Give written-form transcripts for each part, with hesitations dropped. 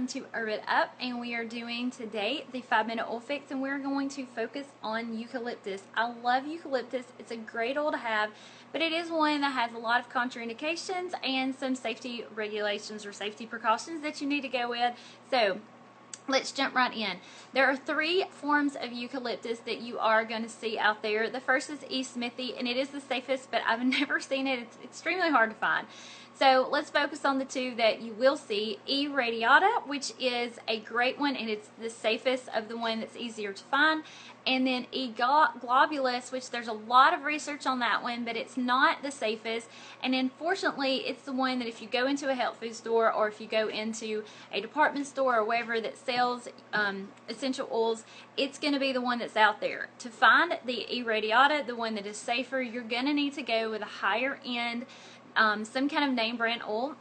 welcome to Herb It Up, and we are doing today the 5-minute oil fix, and we're going to focus on eucalyptus. I love eucalyptus. It's a great oil to have, but it is one that has a lot of contraindications and some safety regulations or safety precautions that you need to go with. So let's jump right in. There are 3 forms of eucalyptus that you are going to see out there. The first is E. Smithy, and it is the safest, but I've never seen it. It's extremely hard to find. So let's focus on the 2 that you will see. E. radiata, which is a great one, and it's the safest of the one that's easier to find. And then E. globulus, which there's a lot of research on that one, but it's not the safest. And unfortunately, it's the one that if you go into a health food store or if you go into a department store or wherever that sells essential oils, it's going to be the one that's out there. To find the E. radiata, the one that is safer, you're going to need to go with a higher end, some kind of name brand oil,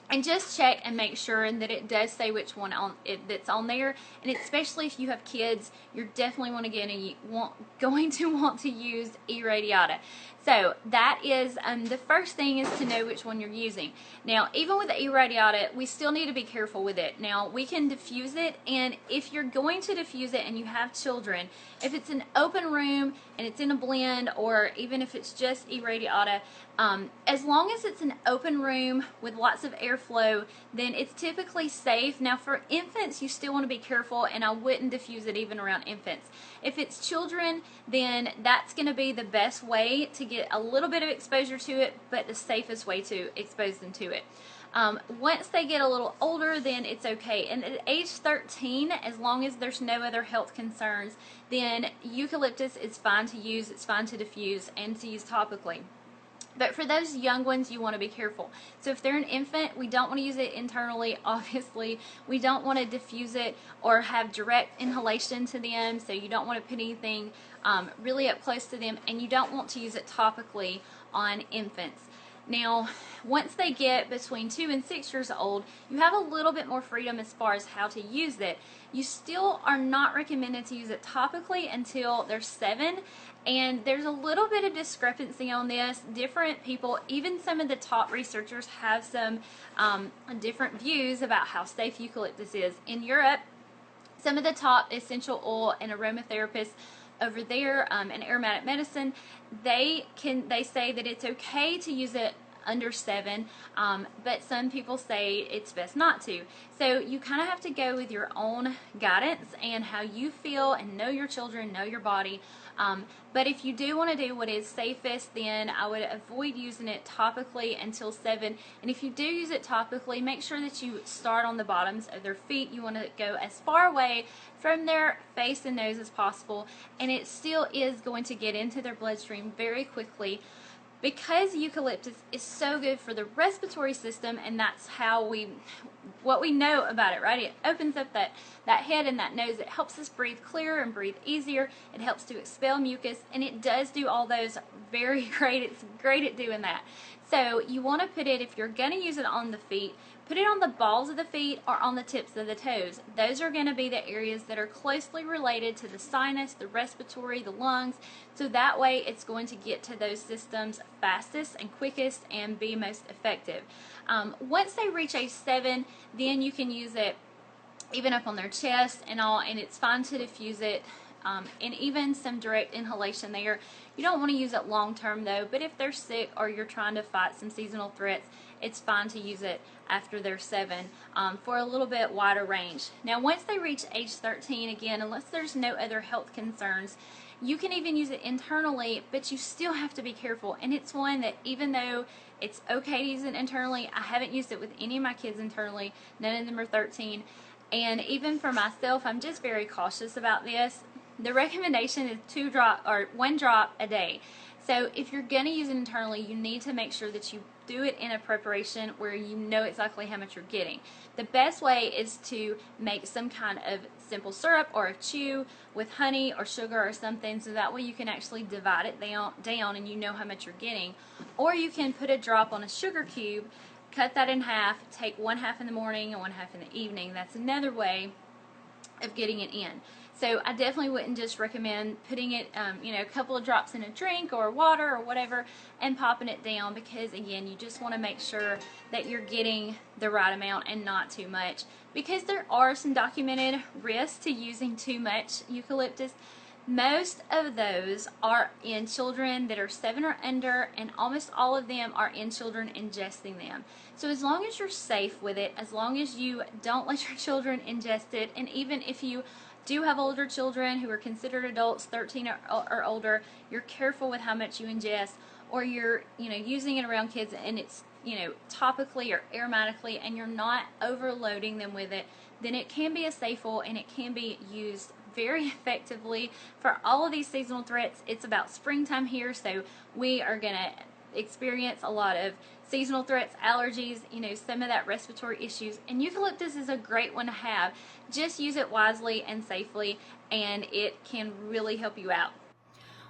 and just check and make sure that it does say which one that's on there. And especially if you have kids, you're definitely going to want to use E. radiata. So that is the first thing is to know which one you're using. Now, even with the E. radiata, we still need to be careful with it. Now, we can diffuse it, and if you're going to diffuse it and you have children, if it's an open room and it's in a blend, or even if it's just E. radiata, as long as it's an open room with lots of airflow, then it's typically safe. Now, for infants, you still want to be careful, and I wouldn't diffuse it even around infants. If it's children, then that's going to be the best way to get a little bit of exposure to it, but the safest way to expose them to it. Once they get a little older, then it's okay. And at age 13, as long as there's no other health concerns, then eucalyptus is fine to use, it's fine to diffuse, and to use topically. But for those young ones, you want to be careful. So if they're an infant, we don't want to use it internally, obviously. We don't want to diffuse it or have direct inhalation to them, so you don't want to put anything really up close to them, and you don't want to use it topically on infants. Now, once they get between 2 and 6 years old, you have a little bit more freedom as far as how to use it. You still are not recommended to use it topically until they're 7, and there's a little bit of discrepancy on this. Different people, even some of the top researchers, have some different views about how safe eucalyptus is. In Europe, some of the top essential oil and aromatherapists over there in aromatic medicine, they say that it's okay to use it under 7, but some people say it's best not to. So you kind of have to go with your own guidance and how you feel, and know your children, know your body. But if you do want to do what is safest, then I would avoid using it topically until 7. And if you do use it topically, make sure that you start on the bottoms of their feet. You want to go as far away from their face and nose as possible, and it still is going to get into their bloodstream very quickly. Because eucalyptus is so good for the respiratory system, and that's how what we know about it, right? It opens up that head and that nose. It helps us breathe clearer and breathe easier. It helps to expel mucus, and it does do all those very great. It's great at doing that. So you want to put it, if you're going to use it on the feet, put it on the balls of the feet or on the tips of the toes. Those are going to be the areas that are closely related to the sinus, the respiratory, the lungs. So that way it's going to get to those systems fastest and quickest and be most effective. Once they reach age 7, then you can use it even up on their chest and all, and it's fine to diffuse it. And even some direct inhalation there. You don't want to use it long term though, but if they're sick or you're trying to fight some seasonal threats, it's fine to use it after they're 7 for a little bit wider range. Now, once they reach age 13, again, unless there's no other health concerns, you can even use it internally, but you still have to be careful. And it's one that, even though it's okay to use it internally, I haven't used it with any of my kids internally. None of them are 13. And even for myself, I'm just very cautious about this. The recommendation is 1 drop a day. So if you're going to use it internally, you need to make sure that you do it in a preparation where you know exactly how much you're getting. The best way is to make some kind of simple syrup or a chew with honey or sugar or something, so that way you can actually divide it down and you know how much you're getting. Or you can put a drop on a sugar cube, cut that in half, take 1/2 in the morning and 1/2 in the evening. That's another way of getting it in. So I definitely wouldn't just recommend putting it, you know, a couple of drops in a drink or water or whatever and popping it down, because again, you just want to make sure that you're getting the right amount and not too much, because there are some documented risks to using too much eucalyptus. Most of those are in children that are 7 or under, and almost all of them are in children ingesting them. So as long as you're safe with it, as long as you don't let your children ingest it, and even if you do have older children who are considered adults, 13 or older, you're careful with how much you ingest, or you're, you know, using it around kids and it's, you know, topically or aromatically, and you're not overloading them with it, then it can be a staple and it can be used very effectively for all of these seasonal threats. It's about springtime here, so we are going to experience a lot of seasonal threats, allergies, you know, some of that respiratory issues, and eucalyptus is a great one to have. Just use it wisely and safely, and it can really help you out.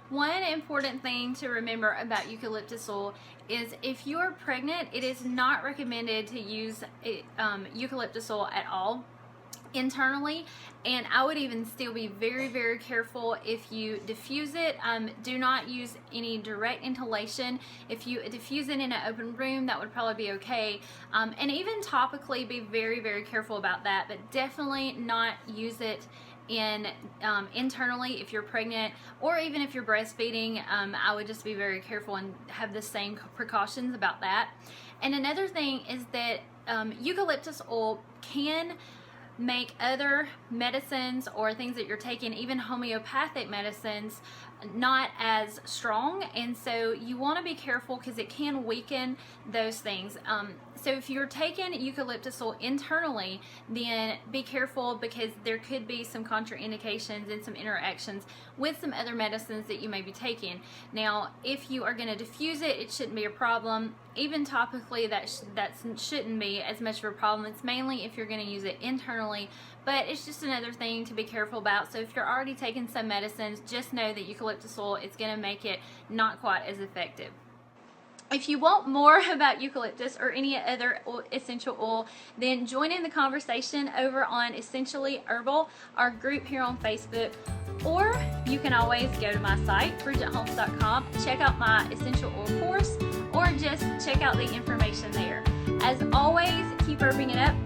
One important thing to remember about eucalyptus oil is if you are pregnant, it is not recommended to use eucalyptus oil at all internally, and I would even still be very, very careful if you diffuse it. Do not use any direct inhalation. If you diffuse it in an open room, that would probably be okay, and even topically, be very, very careful about that, but definitely not use it in internally if you're pregnant, or even if you're breastfeeding. I would just be very careful and have the same precautions about that. And another thing is that eucalyptus oil can make other medicines or things that you're taking, even homeopathic medicines, not as strong, and so you want to be careful because it can weaken those things. So if you're taking eucalyptus oil internally, then be careful, because there could be some contraindications and some interactions with some other medicines that you may be taking. Now, if you are going to diffuse it, it shouldn't be a problem. Even topically, that shouldn't be as much of a problem. It's mainly if you're going to use it internally, but it's just another thing to be careful about. So if you're already taking some medicines, just know that eucalyptus oil is going to make it not quite as effective. If you want more about eucalyptus or any other essential oil, then join in the conversation over on Essentially Herbal, our group here on Facebook, or you can always go to my site, BridgetHolmes.com, check out my essential oil course, or just check out the information there. As always, keep herbing it up.